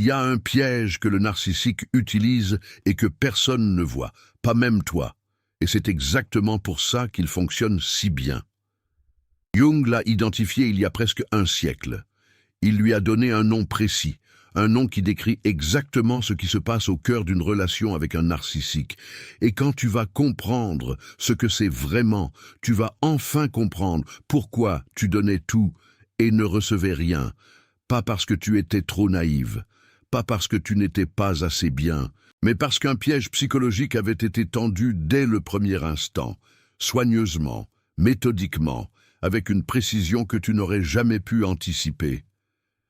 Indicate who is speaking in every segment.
Speaker 1: Il y a un piège que le narcissique utilise et que personne ne voit, pas même toi. Et c'est exactement pour ça qu'il fonctionne si bien. Jung l'a identifié il y a presque un siècle. Il lui a donné un nom précis, un nom qui décrit exactement ce qui se passe au cœur d'une relation avec un narcissique. Et quand tu vas comprendre ce que c'est vraiment, tu vas enfin comprendre pourquoi tu donnais tout et ne recevais rien. Pas parce que tu étais trop naïve, pas parce que tu n'étais pas assez bien, mais parce qu'un piège psychologique avait été tendu dès le premier instant, soigneusement, méthodiquement, avec une précision que tu n'aurais jamais pu anticiper.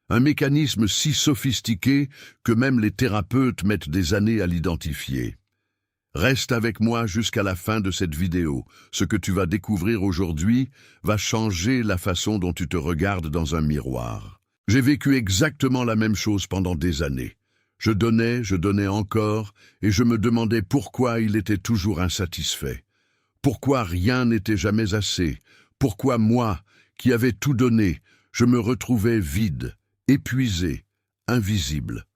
Speaker 1: Un mécanisme si sophistiqué que même les thérapeutes mettent des années à l'identifier. Reste avec moi jusqu'à la fin de cette vidéo. Ce que tu vas découvrir aujourd'hui va changer la façon dont tu te regardes dans un miroir. J'ai vécu exactement la même chose pendant des années. Je donnais encore, et je me demandais pourquoi il était toujours insatisfait. Pourquoi rien n'était jamais assez. Pourquoi moi, qui avais tout donné, je me retrouvais vide, épuisé, invisible.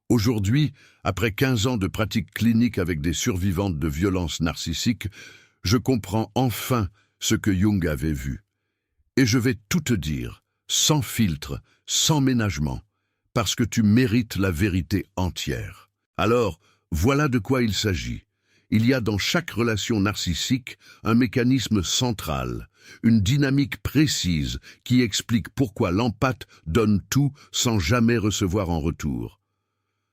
Speaker 1: Aujourd'hui, après 15 ans de pratique clinique avec des survivantes de violences narcissiques, je comprends enfin ce que Jung avait vu. Et je vais tout te dire, sans filtre, sans ménagement, parce que tu mérites la vérité entière. Alors, voilà de quoi il s'agit. Il y a dans chaque relation narcissique un mécanisme central, une dynamique précise qui explique pourquoi l'empathe donne tout sans jamais recevoir en retour.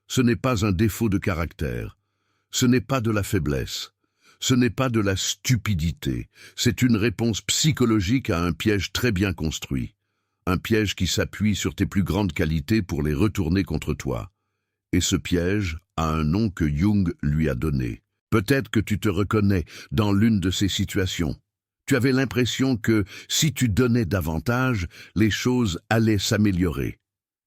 Speaker 1: Ce n'est pas un défaut de caractère, ce n'est pas de la faiblesse, ce n'est pas de la stupidité, c'est une réponse psychologique à un piège très bien construit. Un piège qui s'appuie sur tes plus grandes qualités pour les retourner contre toi. Et ce piège a un nom que Jung lui a donné. Peut-être que tu te reconnais dans l'une de ces situations. Tu avais l'impression que si tu donnais davantage, les choses allaient s'améliorer.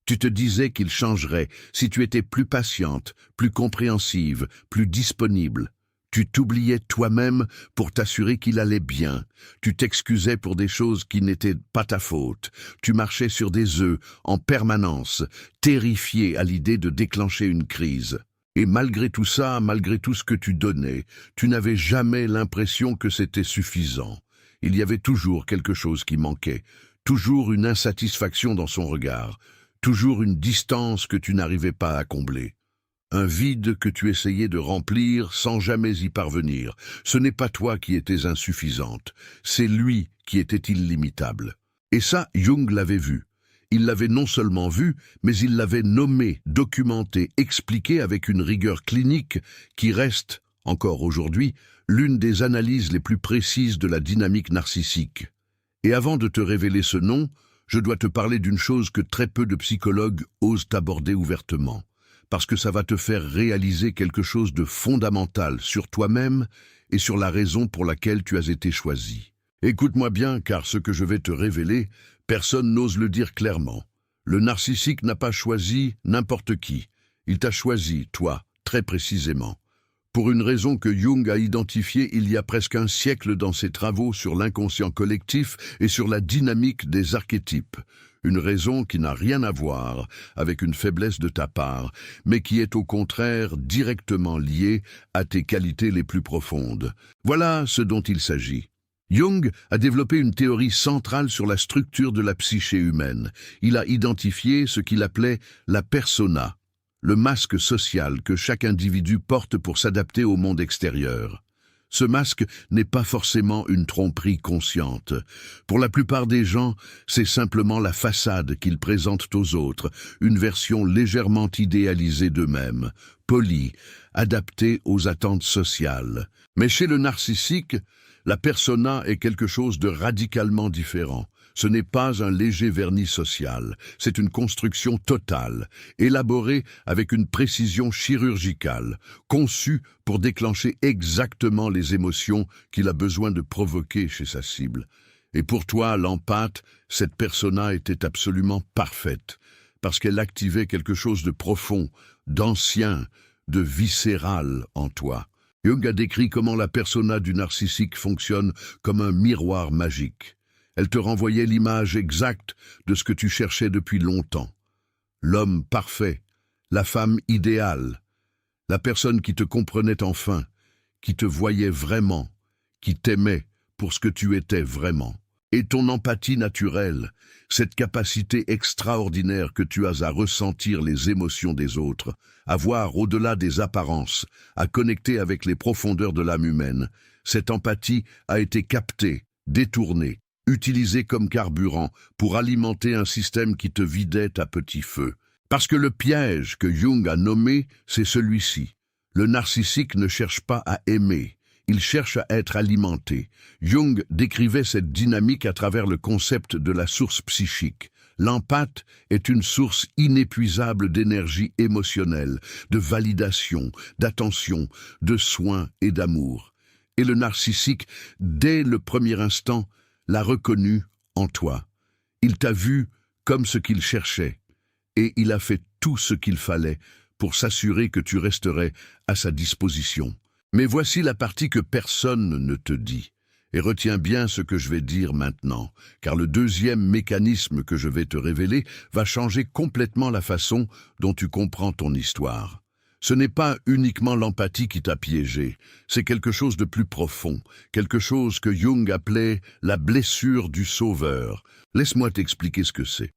Speaker 1: Tu te disais qu'il changerait si tu étais plus patiente, plus compréhensive, plus disponible. Tu t'oubliais toi-même pour t'assurer qu'il allait bien. Tu t'excusais pour des choses qui n'étaient pas ta faute. Tu marchais sur des œufs en permanence, terrifié à l'idée de déclencher une crise. Et malgré tout ça, malgré tout ce que tu donnais, tu n'avais jamais l'impression que c'était suffisant. Il y avait toujours quelque chose qui manquait, toujours une insatisfaction dans son regard, toujours une distance que tu n'arrivais pas à combler. Un vide que tu essayais de remplir sans jamais y parvenir. Ce n'est pas toi qui étais insuffisante, c'est lui qui était illimitable. Et ça, Jung l'avait vu. Il l'avait non seulement vu, mais il l'avait nommé, documenté, expliqué avec une rigueur clinique qui reste, encore aujourd'hui, l'une des analyses les plus précises de la dynamique narcissique. Et avant de te révéler ce nom, je dois te parler d'une chose que très peu de psychologues osent aborder ouvertement. Parce que ça va te faire réaliser quelque chose de fondamental sur toi-même et sur la raison pour laquelle tu as été choisi. Écoute-moi bien, car ce que je vais te révéler, personne n'ose le dire clairement. Le narcissique n'a pas choisi n'importe qui. Il t'a choisi, toi, très précisément. Pour une raison que Jung a identifiée il y a presque un siècle dans ses travaux sur l'inconscient collectif et sur la dynamique des archétypes. Une raison qui n'a rien à voir avec une faiblesse de ta part, mais qui est au contraire directement liée à tes qualités les plus profondes. Voilà ce dont il s'agit. Jung a développé une théorie centrale sur la structure de la psyché humaine. Il a identifié ce qu'il appelait la persona, le masque social que chaque individu porte pour s'adapter au monde extérieur. Ce masque n'est pas forcément une tromperie consciente. Pour la plupart des gens, c'est simplement la façade qu'ils présentent aux autres, une version légèrement idéalisée d'eux-mêmes, polie, adaptée aux attentes sociales. Mais chez le narcissique, la persona est quelque chose de radicalement différent. Ce n'est pas un léger vernis social, c'est une construction totale, élaborée avec une précision chirurgicale, conçue pour déclencher exactement les émotions qu'il a besoin de provoquer chez sa cible. Et pour toi, l'empathe, cette persona était absolument parfaite, parce qu'elle activait quelque chose de profond, d'ancien, de viscéral en toi. Jung a décrit comment la persona du narcissique fonctionne comme un miroir magique. Elle te renvoyait l'image exacte de ce que tu cherchais depuis longtemps. L'homme parfait, la femme idéale, la personne qui te comprenait enfin, qui te voyait vraiment, qui t'aimait pour ce que tu étais vraiment. Et ton empathie naturelle, cette capacité extraordinaire que tu as à ressentir les émotions des autres, à voir au-delà des apparences, à connecter avec les profondeurs de l'âme humaine, cette empathie a été captée, détournée, utilisée comme carburant pour alimenter un système qui te vidait à petit feu. Parce que le piège que Jung a nommé, c'est celui-ci. Le narcissique ne cherche pas à aimer. Il cherche à être alimenté. Jung décrivait cette dynamique à travers le concept de la source psychique. L'empathe est une source inépuisable d'énergie émotionnelle, de validation, d'attention, de soins et d'amour. Et le narcissique, dès le premier instant, l'a reconnu en toi. Il t'a vu comme ce qu'il cherchait, et il a fait tout ce qu'il fallait pour s'assurer que tu resterais à sa disposition. Mais voici la partie que personne ne te dit. Et retiens bien ce que je vais dire maintenant, car le deuxième mécanisme que je vais te révéler va changer complètement la façon dont tu comprends ton histoire. Ce n'est pas uniquement l'empathie qui t'a piégé, c'est quelque chose de plus profond, quelque chose que Jung appelait la blessure du sauveur. Laisse-moi t'expliquer ce que c'est.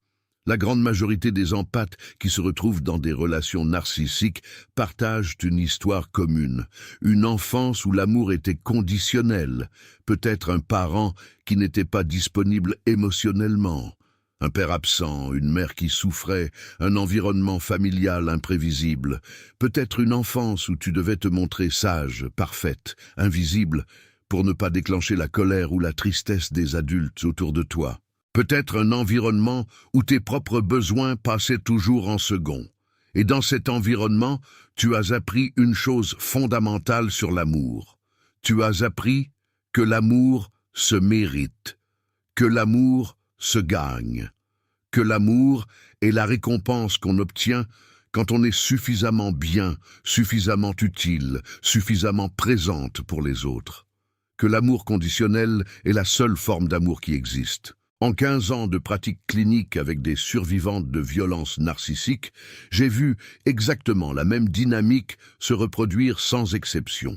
Speaker 1: La grande majorité des empathes qui se retrouvent dans des relations narcissiques partagent une histoire commune, une enfance où l'amour était conditionnel, peut-être un parent qui n'était pas disponible émotionnellement, un père absent, une mère qui souffrait, un environnement familial imprévisible, peut-être une enfance où tu devais te montrer sage, parfaite, invisible, pour ne pas déclencher la colère ou la tristesse des adultes autour de toi. Peut-être un environnement où tes propres besoins passaient toujours en second. Et dans cet environnement, tu as appris une chose fondamentale sur l'amour. Tu as appris que l'amour se mérite, que l'amour se gagne, que l'amour est la récompense qu'on obtient quand on est suffisamment bien, suffisamment utile, suffisamment présente pour les autres. Que l'amour conditionnel est la seule forme d'amour qui existe. En 15 ans de pratique clinique avec des survivantes de violences narcissiques, j'ai vu exactement la même dynamique se reproduire sans exception.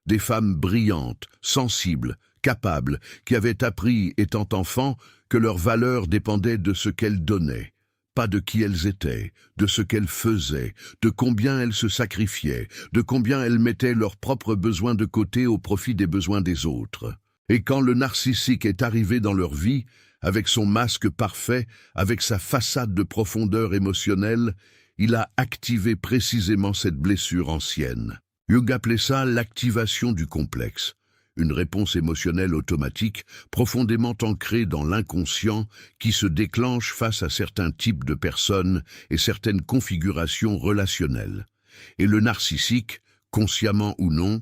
Speaker 1: Des femmes brillantes, sensibles, capables, qui avaient appris, étant enfants, que leur valeur dépendait de ce qu'elles donnaient, pas de qui elles étaient, de ce qu'elles faisaient, de combien elles se sacrifiaient, de combien elles mettaient leurs propres besoins de côté au profit des besoins des autres. Et quand le narcissique est arrivé dans leur vie, avec son masque parfait, avec sa façade de profondeur émotionnelle, il a activé précisément cette blessure ancienne. Jung appelait ça l'activation du complexe, une réponse émotionnelle automatique profondément ancrée dans l'inconscient qui se déclenche face à certains types de personnes et certaines configurations relationnelles. Et le narcissique, consciemment ou non,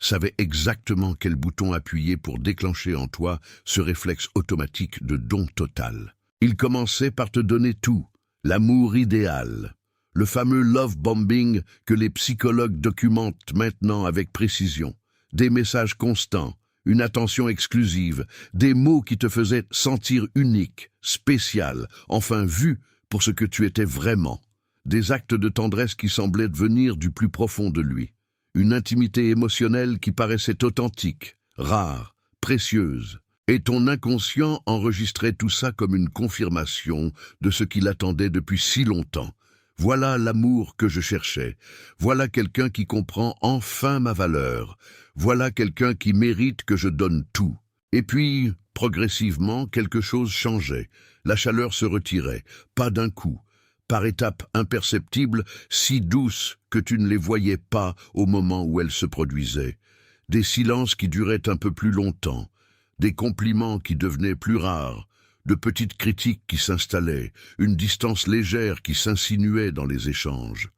Speaker 1: savait exactement quel bouton appuyer pour déclencher en toi ce réflexe automatique de don total. Il commençait par te donner tout, l'amour idéal, le fameux love bombing que les psychologues documentent maintenant avec précision, des messages constants, une attention exclusive, des mots qui te faisaient sentir unique, spécial, enfin vu pour ce que tu étais vraiment, des actes de tendresse qui semblaient venir du plus profond de lui. Une intimité émotionnelle qui paraissait authentique, rare, précieuse. Et ton inconscient enregistrait tout ça comme une confirmation de ce qu'il attendait depuis si longtemps. Voilà l'amour que je cherchais. Voilà quelqu'un qui comprend enfin ma valeur. Voilà quelqu'un qui mérite que je donne tout. Et puis, progressivement, quelque chose changeait. La chaleur se retirait, pas d'un coup, par étapes imperceptibles, si douces que tu ne les voyais pas au moment où elles se produisaient. Des silences qui duraient un peu plus longtemps, des compliments qui devenaient plus rares, de petites critiques qui s'installaient, une distance légère qui s'insinuait dans les échanges.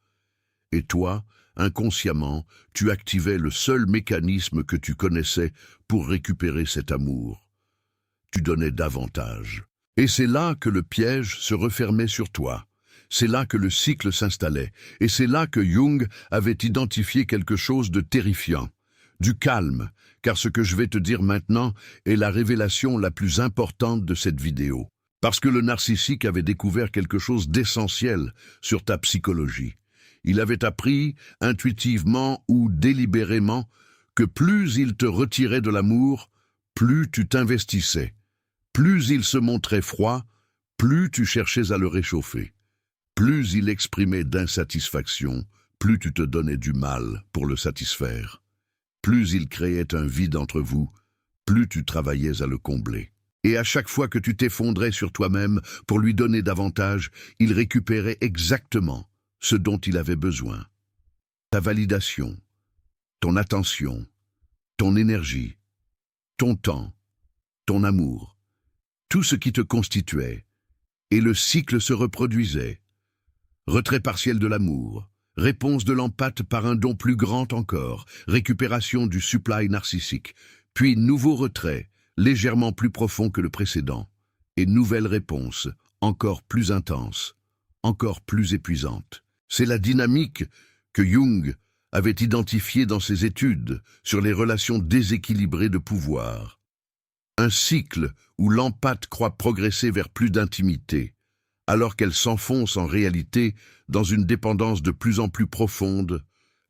Speaker 1: Et toi, inconsciemment, tu activais le seul mécanisme que tu connaissais pour récupérer cet amour. Tu donnais davantage. Et c'est là que le piège se refermait sur toi. C'est là que le cycle s'installait, et c'est là que Jung avait identifié quelque chose de terrifiant. Du calme, car ce que je vais te dire maintenant est la révélation la plus importante de cette vidéo. Parce que le narcissique avait découvert quelque chose d'essentiel sur ta psychologie. Il avait appris, intuitivement ou délibérément, que plus il te retirait de l'amour, plus tu t'investissais. Plus il se montrait froid, plus tu cherchais à le réchauffer. Plus il exprimait d'insatisfaction, plus tu te donnais du mal pour le satisfaire. Plus il créait un vide entre vous, plus tu travaillais à le combler. Et à chaque fois que tu t'effondrais sur toi-même pour lui donner davantage, il récupérait exactement ce dont il avait besoin. Ta validation, ton attention, ton énergie, ton temps, ton amour, tout ce qui te constituait, et le cycle se reproduisait. Retrait partiel de l'amour, réponse de l'empathe par un don plus grand encore, récupération du supply narcissique, puis nouveau retrait, légèrement plus profond que le précédent, et nouvelle réponse, encore plus intense, encore plus épuisante. C'est la dynamique que Jung avait identifiée dans ses études sur les relations déséquilibrées de pouvoir. Un cycle où l'empathe croit progresser vers plus d'intimité, alors qu'elle s'enfonce en réalité dans une dépendance de plus en plus profonde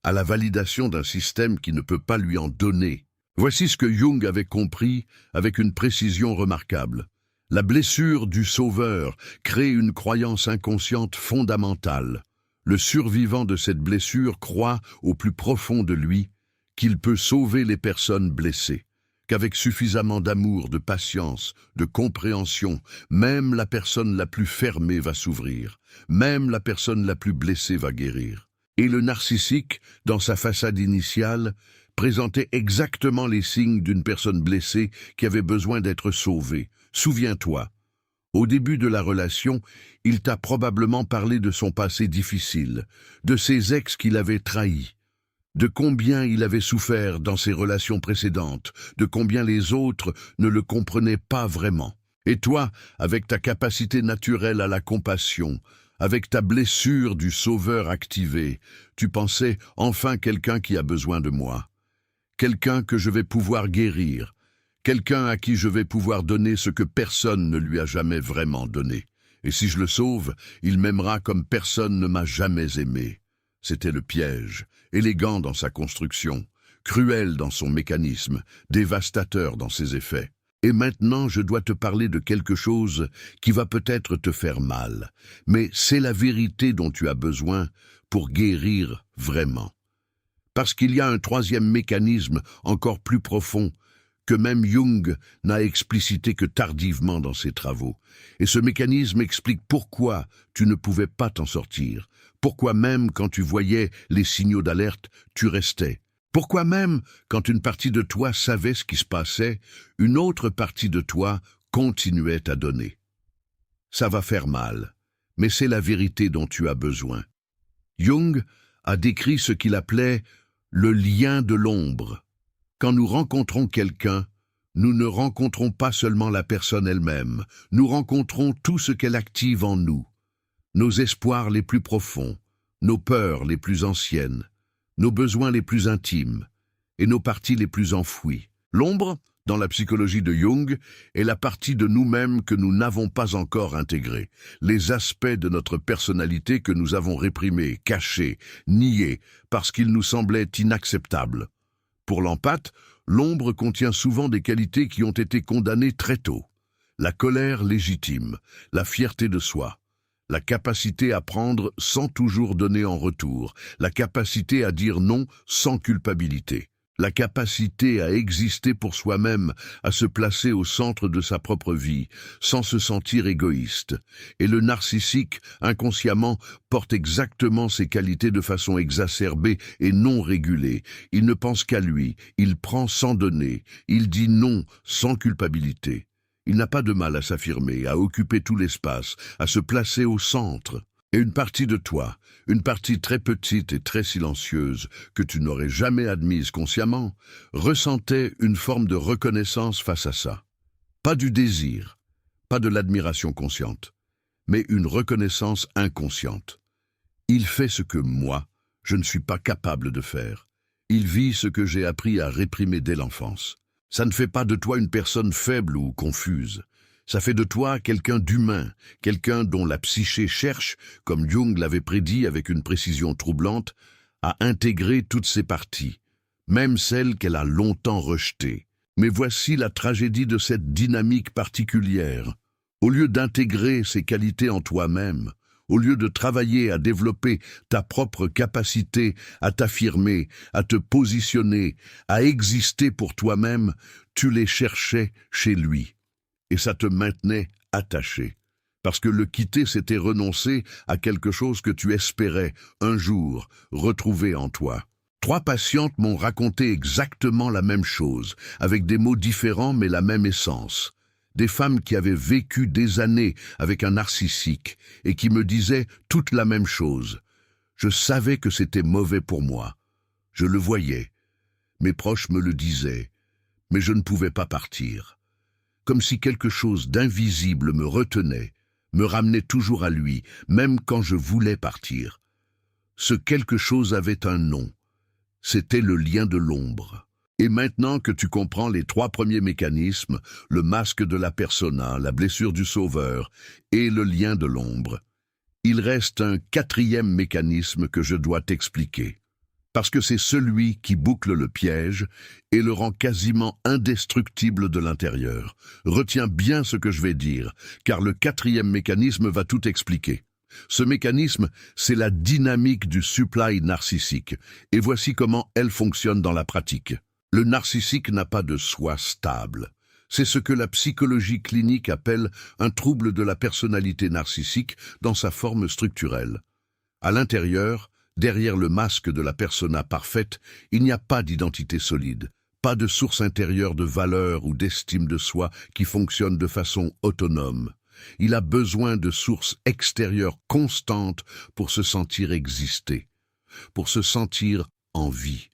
Speaker 1: à la validation d'un système qui ne peut pas lui en donner. Voici ce que Jung avait compris avec une précision remarquable. La blessure du sauveur crée une croyance inconsciente fondamentale. Le survivant de cette blessure croit au plus profond de lui qu'il peut sauver les personnes blessées, qu'avec suffisamment d'amour, de patience, de compréhension, même la personne la plus fermée va s'ouvrir, même la personne la plus blessée va guérir. Et le narcissique, dans sa façade initiale, présentait exactement les signes d'une personne blessée qui avait besoin d'être sauvée. Souviens-toi, au début de la relation, il t'a probablement parlé de son passé difficile, de ses ex qu'il avait trahis, de combien il avait souffert dans ses relations précédentes, de combien les autres ne le comprenaient pas vraiment. Et toi, avec ta capacité naturelle à la compassion, avec ta blessure du sauveur activée, tu pensais enfin quelqu'un qui a besoin de moi, quelqu'un que je vais pouvoir guérir, quelqu'un à qui je vais pouvoir donner ce que personne ne lui a jamais vraiment donné. Et si je le sauve, il m'aimera comme personne ne m'a jamais aimé. C'était le piège, élégant dans sa construction, cruel dans son mécanisme, dévastateur dans ses effets. Et maintenant, je dois te parler de quelque chose qui va peut-être te faire mal, mais c'est la vérité dont tu as besoin pour guérir vraiment. Parce qu'il y a un troisième mécanisme encore plus profond que même Jung n'a explicité que tardivement dans ses travaux. Et ce mécanisme explique pourquoi tu ne pouvais pas t'en sortir, pourquoi même quand tu voyais les signaux d'alerte, tu restais. Pourquoi même, quand une partie de toi savait ce qui se passait, une autre partie de toi continuait à donner. Ça va faire mal, mais c'est la vérité dont tu as besoin. Jung a décrit ce qu'il appelait le lien de l'ombre. Quand nous rencontrons quelqu'un, nous ne rencontrons pas seulement la personne elle-même, nous rencontrons tout ce qu'elle active en nous, nos espoirs les plus profonds, nos peurs les plus anciennes, nos besoins les plus intimes et nos parties les plus enfouies. L'ombre, dans la psychologie de Jung, est la partie de nous-mêmes que nous n'avons pas encore intégrée, les aspects de notre personnalité que nous avons réprimés, cachés, niés, parce qu'ils nous semblaient inacceptables. Pour l'empathe, l'ombre contient souvent des qualités qui ont été condamnées très tôt. La colère légitime, la fierté de soi, la capacité à prendre sans toujours donner en retour, la capacité à dire non sans culpabilité, la capacité à exister pour soi-même, à se placer au centre de sa propre vie, sans se sentir égoïste. Et le narcissique, inconsciemment, porte exactement ces qualités de façon exacerbée et non régulée. Il ne pense qu'à lui, il prend sans donner, il dit non sans culpabilité. Il n'a pas de mal à s'affirmer, à occuper tout l'espace, à se placer au centre. Et une partie de toi, une partie très petite et très silencieuse, que tu n'aurais jamais admise consciemment, ressentait une forme de reconnaissance face à ça. Pas du désir, pas de l'admiration consciente, mais une reconnaissance inconsciente. Il fait ce que moi, je ne suis pas capable de faire. Il vit ce que j'ai appris à réprimer dès l'enfance. Ça ne fait pas de toi une personne faible ou confuse. Ça fait de toi quelqu'un d'humain, quelqu'un dont la psyché cherche, comme Jung l'avait prédit avec une précision troublante, à intégrer toutes ses parties, même celles qu'elle a longtemps rejetées. Mais voici la tragédie de cette dynamique particulière. Au lieu d'intégrer ces qualités en toi-même, au lieu de travailler à développer ta propre capacité à t'affirmer, à te positionner, à exister pour toi-même, tu les cherchais chez lui. Et ça te maintenait attaché. Parce que le quitter, c'était renoncer à quelque chose que tu espérais, un jour, retrouver en toi. 3 patientes m'ont raconté exactement la même chose, avec des mots différents mais la même essence. Des femmes qui avaient vécu des années avec un narcissique et qui me disaient toute la même chose. Je savais que c'était mauvais pour moi. Je le voyais. Mes proches me le disaient. Mais je ne pouvais pas partir. Comme si quelque chose d'invisible me retenait, me ramenait toujours à lui, même quand je voulais partir. Ce quelque chose avait un nom. C'était le lien de l'ombre. Et maintenant que tu comprends les 3 premiers mécanismes, le masque de la persona, la blessure du sauveur et le lien de l'ombre, il reste un 4e mécanisme que je dois t'expliquer. Parce que c'est celui qui boucle le piège et le rend quasiment indestructible de l'intérieur. Retiens bien ce que je vais dire, car le 4e mécanisme va tout expliquer. Ce mécanisme, c'est la dynamique du supply narcissique, et voici comment elle fonctionne dans la pratique. Le narcissique n'a pas de soi stable. C'est ce que la psychologie clinique appelle un trouble de la personnalité narcissique dans sa forme structurelle. À l'intérieur, derrière le masque de la persona parfaite, il n'y a pas d'identité solide, pas de source intérieure de valeur ou d'estime de soi qui fonctionne de façon autonome. Il a besoin de sources extérieures constantes pour se sentir exister, pour se sentir en vie,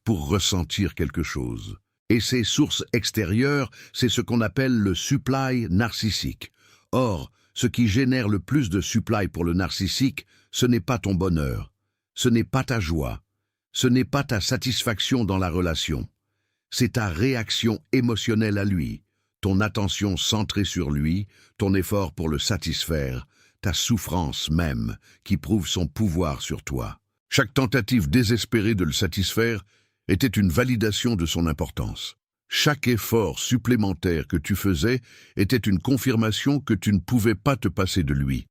Speaker 1: pour ressentir quelque chose. Et ces sources extérieures, c'est ce qu'on appelle le supply narcissique. Or, ce qui génère le plus de supply pour le narcissique, ce n'est pas ton bonheur, ce n'est pas ta joie, ce n'est pas ta satisfaction dans la relation. C'est ta réaction émotionnelle à lui, ton attention centrée sur lui, ton effort pour le satisfaire, ta souffrance même qui prouve son pouvoir sur toi. Chaque tentative désespérée de le satisfaire était une validation de son importance. Chaque effort supplémentaire que tu faisais était une confirmation que tu ne pouvais pas te passer de lui.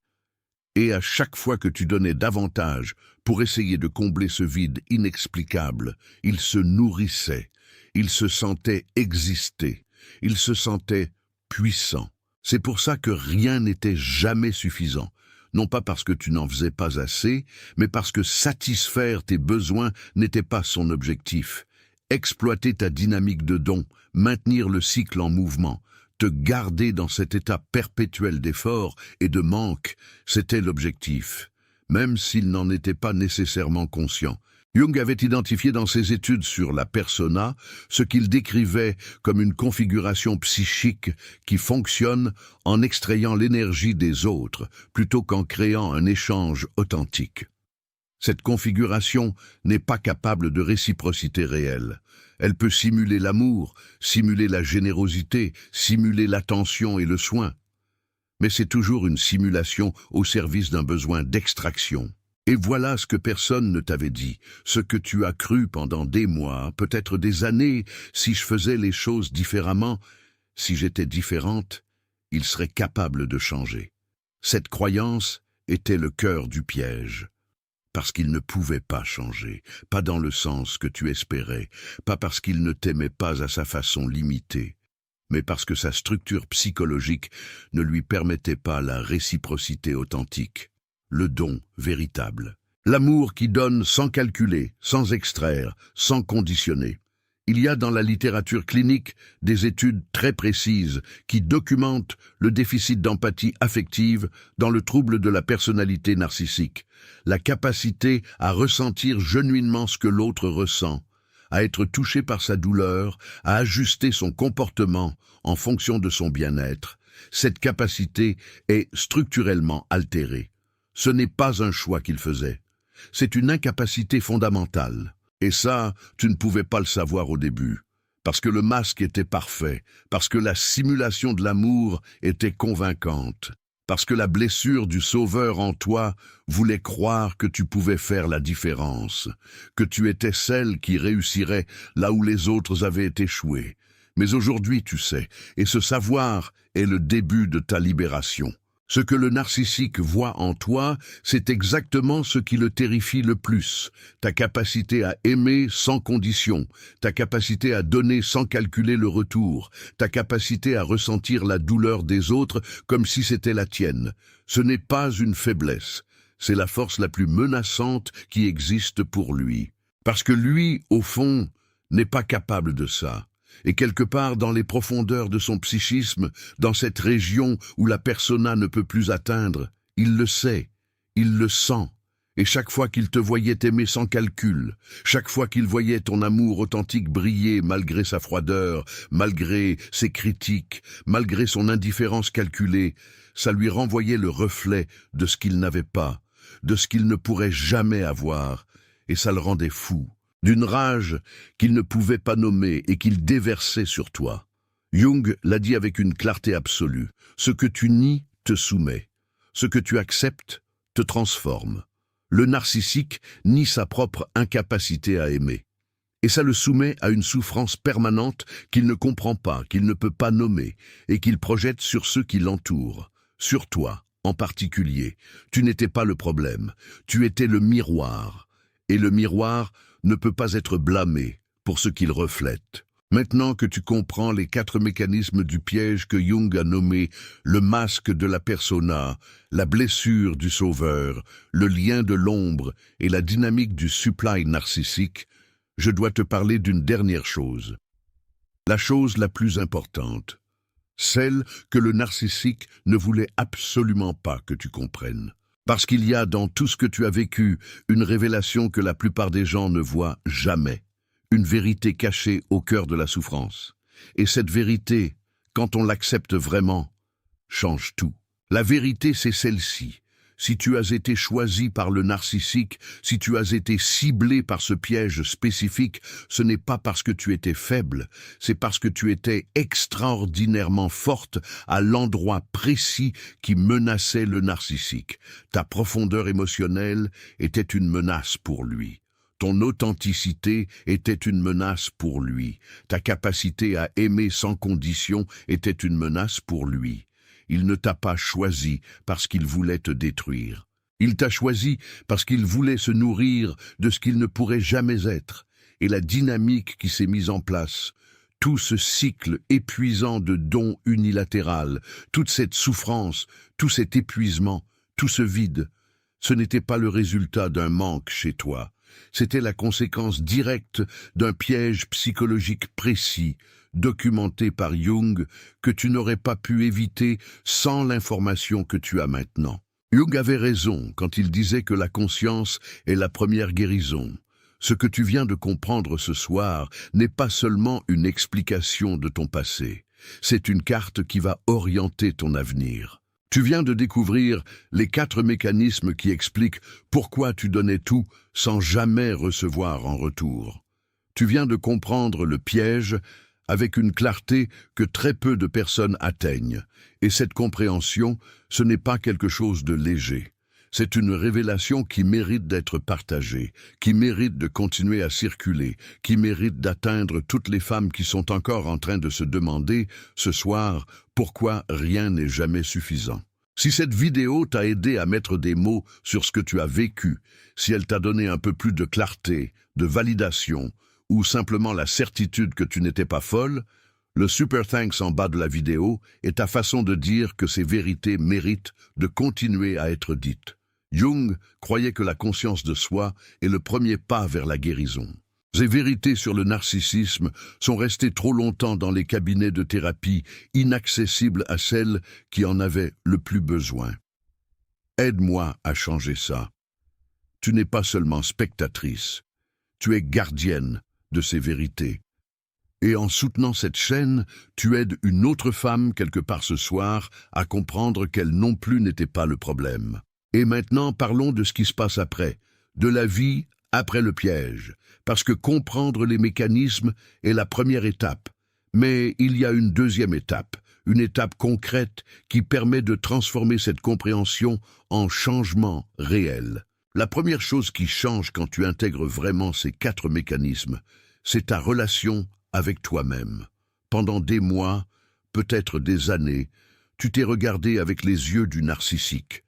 Speaker 1: Et à chaque fois que tu donnais davantage pour essayer de combler ce vide inexplicable, il se nourrissait, il se sentait exister, il se sentait puissant. C'est pour ça que rien n'était jamais suffisant. Non pas parce que tu n'en faisais pas assez, mais parce que satisfaire tes besoins n'était pas son objectif. Exploiter ta dynamique de don, maintenir le cycle en mouvement, te garder dans cet état perpétuel d'effort et de manque, c'était l'objectif, même s'il n'en était pas nécessairement conscient. Jung avait identifié dans ses études sur la persona ce qu'il décrivait comme une configuration psychique qui fonctionne en extrayant l'énergie des autres plutôt qu'en créant un échange authentique. Cette configuration n'est pas capable de réciprocité réelle. Elle peut simuler l'amour, simuler la générosité, simuler l'attention et le soin. Mais c'est toujours une simulation au service d'un besoin d'extraction. Et voilà ce que personne ne t'avait dit, ce que tu as cru pendant des mois, peut-être des années, si je faisais les choses différemment, si j'étais différente, il serait capable de changer. Cette croyance était le cœur du piège. Parce qu'il ne pouvait pas changer, pas dans le sens que tu espérais, pas parce qu'il ne t'aimait pas à sa façon limitée, mais parce que sa structure psychologique ne lui permettait pas la réciprocité authentique, le don véritable. L'amour qui donne sans calculer, sans extraire, sans conditionner. Il y a dans la littérature clinique des études très précises qui documentent le déficit d'empathie affective dans le trouble de la personnalité narcissique, la capacité à ressentir genuinement ce que l'autre ressent, à être touché par sa douleur, à ajuster son comportement en fonction de son bien-être. Cette capacité est structurellement altérée. Ce n'est pas un choix qu'il faisait. C'est une incapacité fondamentale. Et ça, tu ne pouvais pas le savoir au début. parce que le masque était parfait, parce que la simulation de l'amour était convaincante, parce que la blessure du Sauveur en toi voulait croire que tu pouvais faire la différence, que tu étais celle qui réussirait là où les autres avaient échoué. Mais aujourd'hui, tu sais, et ce savoir est le début de ta libération. Ce que le narcissique voit en toi, c'est exactement ce qui le terrifie le plus. Ta capacité à aimer sans condition, ta capacité à donner sans calculer le retour, ta capacité à ressentir la douleur des autres comme si c'était la tienne. Ce n'est pas une faiblesse, c'est la force la plus menaçante qui existe pour lui. Parce que lui, au fond, n'est pas capable de ça. Et quelque part dans les profondeurs de son psychisme, dans cette région où la persona ne peut plus atteindre, il le sait, il le sent. Et chaque fois qu'il te voyait aimer sans calcul, chaque fois qu'il voyait ton amour authentique briller malgré sa froideur, malgré ses critiques, malgré son indifférence calculée, ça lui renvoyait le reflet de ce qu'il n'avait pas, de ce qu'il ne pourrait jamais avoir, et ça le rendait fou. D'une rage qu'il ne pouvait pas nommer et qu'il déversait sur toi. Jung l'a dit avec une clarté absolue. Ce que tu nies te soumet. Ce que tu acceptes te transforme. Le narcissique nie sa propre incapacité à aimer. Et ça le soumet à une souffrance permanente qu'il ne comprend pas, qu'il ne peut pas nommer, et qu'il projette sur ceux qui l'entourent. Sur toi, en particulier. Tu n'étais pas le problème. Tu étais le miroir. Et le miroir ne peut pas être blâmé pour ce qu'il reflète. Maintenant que tu comprends les 4 mécanismes du piège que Jung a nommé le masque de la persona, la blessure du sauveur, le lien de l'ombre et la dynamique du supply narcissique, je dois te parler d'une dernière chose. La chose la plus importante, celle que le narcissique ne voulait absolument pas que tu comprennes. Parce qu'il y a dans tout ce que tu as vécu une révélation que la plupart des gens ne voient jamais, une vérité cachée au cœur de la souffrance. Et cette vérité, quand on l'accepte vraiment, change tout. La vérité, c'est celle-ci. Si tu as été choisi par le narcissique, si tu as été ciblé par ce piège spécifique, ce n'est pas parce que tu étais faible, c'est parce que tu étais extraordinairement forte à l'endroit précis qui menaçait le narcissique. Ta profondeur émotionnelle était une menace pour lui. Ton authenticité était une menace pour lui. Ta capacité à aimer sans condition était une menace pour lui. Il ne t'a pas choisi parce qu'il voulait te détruire. Il t'a choisi parce qu'il voulait se nourrir de ce qu'il ne pourrait jamais être. Et la dynamique qui s'est mise en place, tout ce cycle épuisant de dons unilatéral, toute cette souffrance, tout cet épuisement, tout ce vide, ce n'était pas le résultat d'un manque chez toi. C'était la conséquence directe d'un piège psychologique précis, documenté par Jung, que tu n'aurais pas pu éviter sans l'information que tu as maintenant. Jung avait raison quand il disait que la conscience est la première guérison. Ce que tu viens de comprendre ce soir n'est pas seulement une explication de ton passé, c'est une carte qui va orienter ton avenir. Tu viens de découvrir les 4 mécanismes qui expliquent pourquoi tu donnais tout sans jamais recevoir en retour. Tu viens de comprendre le piège avec une clarté que très peu de personnes atteignent. Et cette compréhension, ce n'est pas quelque chose de léger. C'est une révélation qui mérite d'être partagée, qui mérite de continuer à circuler, qui mérite d'atteindre toutes les femmes qui sont encore en train de se demander, ce soir, pourquoi rien n'est jamais suffisant. Si cette vidéo t'a aidé à mettre des mots sur ce que tu as vécu, si elle t'a donné un peu plus de clarté, de validation, ou simplement la certitude que tu n'étais pas folle, le super thanks en bas de la vidéo est ta façon de dire que ces vérités méritent de continuer à être dites. Jung croyait que la conscience de soi est le premier pas vers la guérison. Ces vérités sur le narcissisme sont restées trop longtemps dans les cabinets de thérapie, inaccessibles à celles qui en avaient le plus besoin. Aide-moi à changer ça. Tu n'es pas seulement spectatrice, tu es gardienne de ces vérités. Et en soutenant cette chaîne, tu aides une autre femme quelque part ce soir à comprendre qu'elle non plus n'était pas le problème. Et maintenant, parlons de ce qui se passe après, de la vie après le piège, parce que comprendre les mécanismes est la première étape. Mais il y a une deuxième étape, une étape concrète qui permet de transformer cette compréhension en changement réel. La première chose qui change quand tu intègres vraiment ces 4 mécanismes, c'est ta relation avec toi-même. Pendant des mois, peut-être des années, tu t'es regardé avec les yeux du narcissique.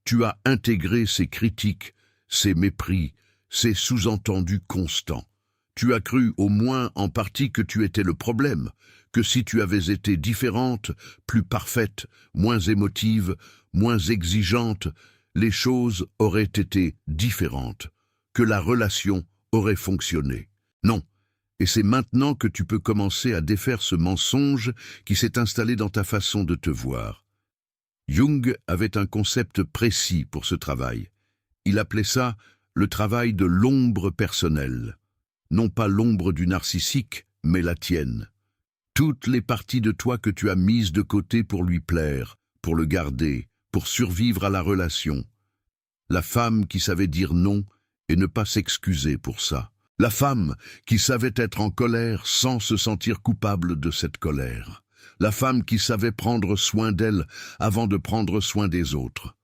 Speaker 1: Tu as intégré ses critiques, ses mépris, ses sous-entendus constants. Tu as cru au moins en partie que tu étais le problème, que si tu avais été différente, plus parfaite, moins émotive, moins exigeante, les choses auraient été différentes, que la relation aurait fonctionné. Non, et c'est maintenant que tu peux commencer à défaire ce mensonge qui s'est installé dans ta façon de te voir. Jung avait un concept précis pour ce travail. Il appelait ça le travail de l'ombre personnelle. Non pas l'ombre du narcissique, mais la tienne. Toutes les parties de toi que tu as mises de côté pour lui plaire, pour le garder, pour survivre à la relation. La femme qui savait dire non et ne pas s'excuser pour ça. La femme qui savait être en colère sans se sentir coupable de cette colère. La femme qui savait prendre soin d'elle avant de prendre soin des autres.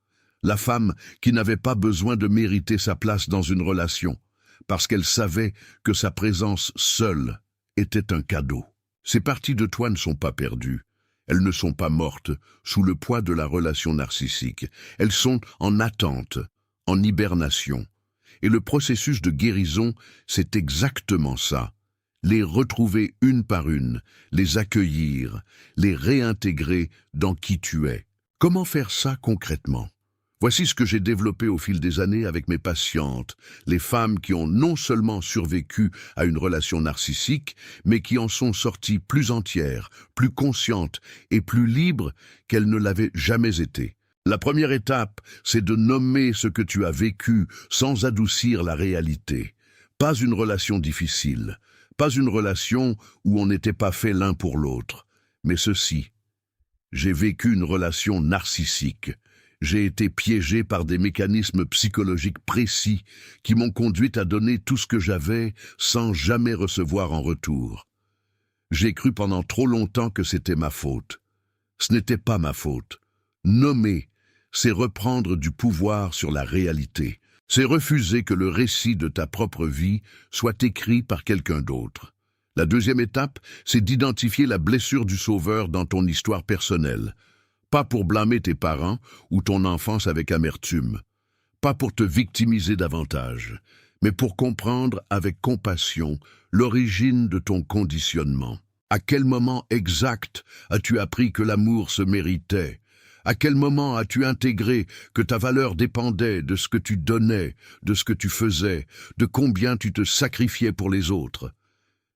Speaker 1: La femme qui n'avait pas besoin de mériter sa place dans une relation, parce qu'elle savait que sa présence seule était un cadeau. Ces parties de toi ne sont pas perdues. Elles ne sont pas mortes sous le poids de la relation narcissique. Elles sont en attente, en hibernation. Et le processus de guérison, c'est exactement ça. Les retrouver une par une, les accueillir, les réintégrer dans qui tu es. Comment faire ça concrètement ? Voici ce que j'ai développé au fil des années avec mes patientes, les femmes qui ont non seulement survécu à une relation narcissique, mais qui en sont sorties plus entières, plus conscientes et plus libres qu'elles ne l'avaient jamais été. La première étape, c'est de nommer ce que tu as vécu sans adoucir la réalité. Pas une relation difficile, pas une relation où on n'était pas fait l'un pour l'autre, mais ceci. J'ai vécu une relation narcissique. J'ai été piégé par des mécanismes psychologiques précis qui m'ont conduite à donner tout ce que j'avais sans jamais recevoir en retour. J'ai cru pendant trop longtemps que c'était ma faute. Ce n'était pas ma faute. Nommer, c'est reprendre du pouvoir sur la réalité. C'est refuser que le récit de ta propre vie soit écrit par quelqu'un d'autre. La deuxième étape, c'est d'identifier la blessure du sauveur dans ton histoire personnelle. Pas pour blâmer tes parents ou ton enfance avec amertume. Pas pour te victimiser davantage, mais pour comprendre avec compassion l'origine de ton conditionnement. À quel moment exact as-tu appris que l'amour se méritait ? À quel moment as-tu intégré que ta valeur dépendait de ce que tu donnais, de ce que tu faisais, de combien tu te sacrifiais pour les autres ?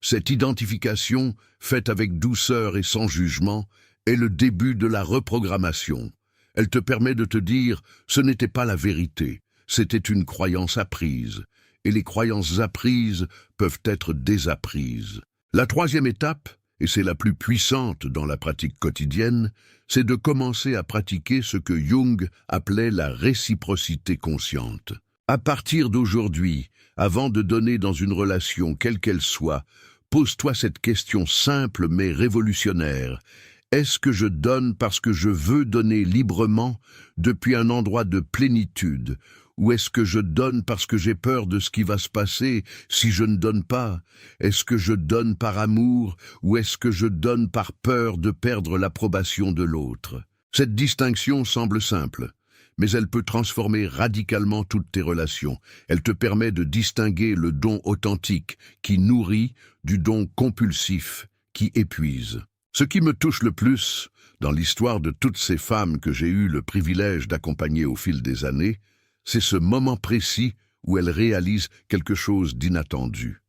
Speaker 1: Cette identification, faite avec douceur et sans jugement, est le début de la reprogrammation. Elle te permet de te dire « ce n'était pas la vérité, c'était une croyance apprise ». Et les croyances apprises peuvent être désapprises. La troisième étape, et c'est la plus puissante dans la pratique quotidienne, c'est de commencer à pratiquer ce que Jung appelait la réciprocité consciente. À partir d'aujourd'hui, avant de donner dans une relation quelle qu'elle soit, pose-toi cette question simple mais révolutionnaire. Est-ce que je donne parce que je veux donner librement depuis un endroit de plénitude, ou est-ce que je donne parce que j'ai peur de ce qui va se passer si je ne donne pas? Est-ce que je donne par amour, ou est-ce que je donne par peur de perdre l'approbation de l'autre? Cette distinction semble simple, mais elle peut transformer radicalement toutes tes relations. Elle te permet de distinguer le don authentique qui nourrit du don compulsif qui épuise. Ce qui me touche le plus, dans l'histoire de toutes ces femmes que j'ai eu le privilège d'accompagner au fil des années, c'est ce moment précis où elles réalisent quelque chose d'inattendu.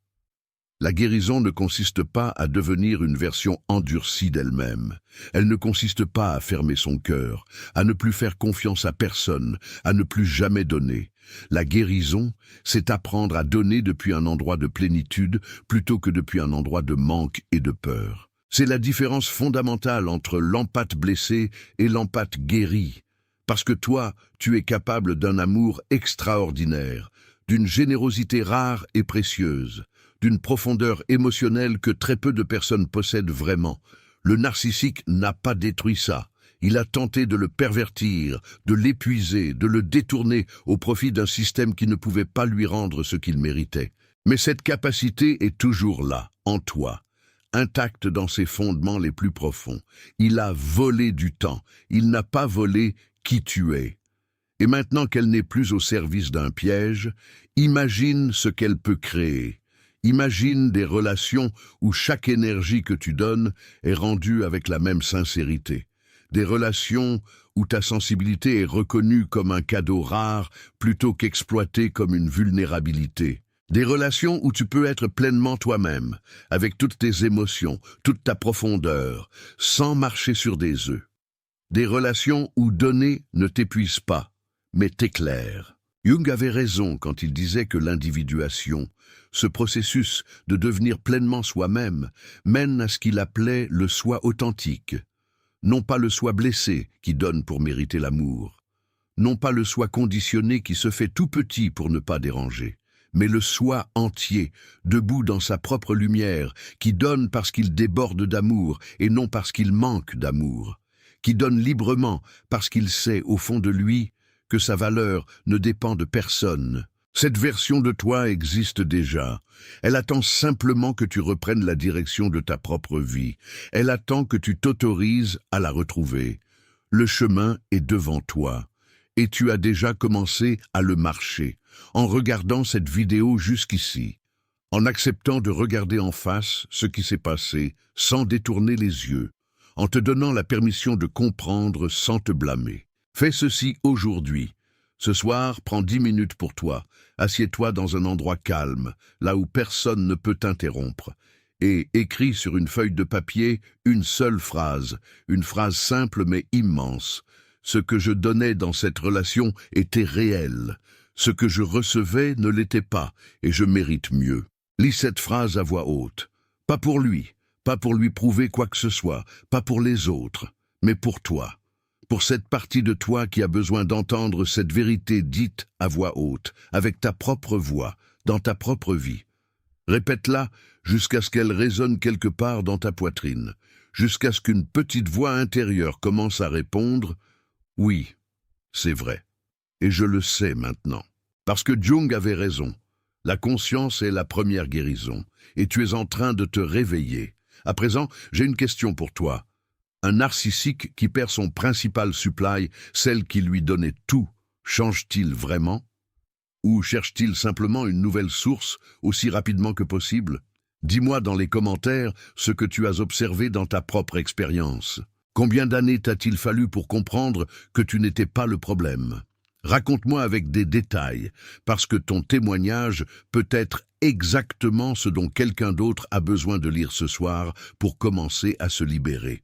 Speaker 1: La guérison ne consiste pas à devenir une version endurcie d'elle-même. Elle ne consiste pas à fermer son cœur, à ne plus faire confiance à personne, à ne plus jamais donner. La guérison, c'est apprendre à donner depuis un endroit de plénitude plutôt que depuis un endroit de manque et de peur. C'est la différence fondamentale entre l'empathe blessée et l'empathe guérie. Parce que toi, tu es capable d'un amour extraordinaire, d'une générosité rare et précieuse. d'une profondeur émotionnelle que très peu de personnes possèdent vraiment. Le narcissique n'a pas détruit ça. Il a tenté de le pervertir, de l'épuiser, de le détourner au profit d'un système qui ne pouvait pas lui rendre ce qu'il méritait. Mais cette capacité est toujours là, en toi, intacte dans ses fondements les plus profonds. Il a volé du temps, il n'a pas volé qui tu es. Et maintenant qu'elle n'est plus au service d'un piège, imagine ce qu'elle peut créer. Imagine des relations où chaque énergie que tu donnes est rendue avec la même sincérité. Des relations où ta sensibilité est reconnue comme un cadeau rare plutôt qu'exploitée comme une vulnérabilité. Des relations où tu peux être pleinement toi-même, avec toutes tes émotions, toute ta profondeur, sans marcher sur des œufs. Des relations où donner ne t'épuise pas, mais t'éclaire. Jung avait raison quand il disait que l'individuation, ce processus de devenir pleinement soi-même, mène à ce qu'il appelait le soi authentique. Non pas le soi blessé qui donne pour mériter l'amour, non pas le soi conditionné qui se fait tout petit pour ne pas déranger, mais le soi entier, debout dans sa propre lumière, qui donne parce qu'il déborde d'amour et non parce qu'il manque d'amour, qui donne librement parce qu'il sait au fond de lui que sa valeur ne dépend de personne. Cette version de toi existe déjà. Elle attend simplement que tu reprennes la direction de ta propre vie. Elle attend que tu t'autorises à la retrouver. Le chemin est devant toi. Et tu as déjà commencé à le marcher, en regardant cette vidéo jusqu'ici, en acceptant de regarder en face ce qui s'est passé, sans détourner les yeux, en te donnant la permission de comprendre sans te blâmer. Fais ceci aujourd'hui. Ce soir, prends 10 minutes pour toi. Assieds-toi dans un endroit calme, là où personne ne peut t'interrompre, et écris sur une feuille de papier une seule phrase, une phrase simple mais immense. Ce que je donnais dans cette relation était réel. Ce que je recevais ne l'était pas, et je mérite mieux. Lis cette phrase à voix haute. Pas pour lui prouver quoi que ce soit, pas pour les autres, mais pour toi. Pour cette partie de toi qui a besoin d'entendre cette vérité dite à voix haute, avec ta propre voix, dans ta propre vie. Répète-la jusqu'à ce qu'elle résonne quelque part dans ta poitrine, jusqu'à ce qu'une petite voix intérieure commence à répondre « Oui, c'est vrai, et je le sais maintenant ». Parce que Jung avait raison, la conscience est la première guérison, et tu es en train de te réveiller. À présent, j'ai une question pour toi. Un narcissique qui perd son principal supply, celle qui lui donnait tout, change-t-il vraiment? Ou cherche-t-il simplement une nouvelle source aussi rapidement que possible? Dis-moi dans les commentaires ce que tu as observé dans ta propre expérience. Combien d'années t'a-t-il fallu pour comprendre que tu n'étais pas le problème? Raconte-moi avec des détails, parce que ton témoignage peut être exactement ce dont quelqu'un d'autre a besoin de lire ce soir pour commencer à se libérer.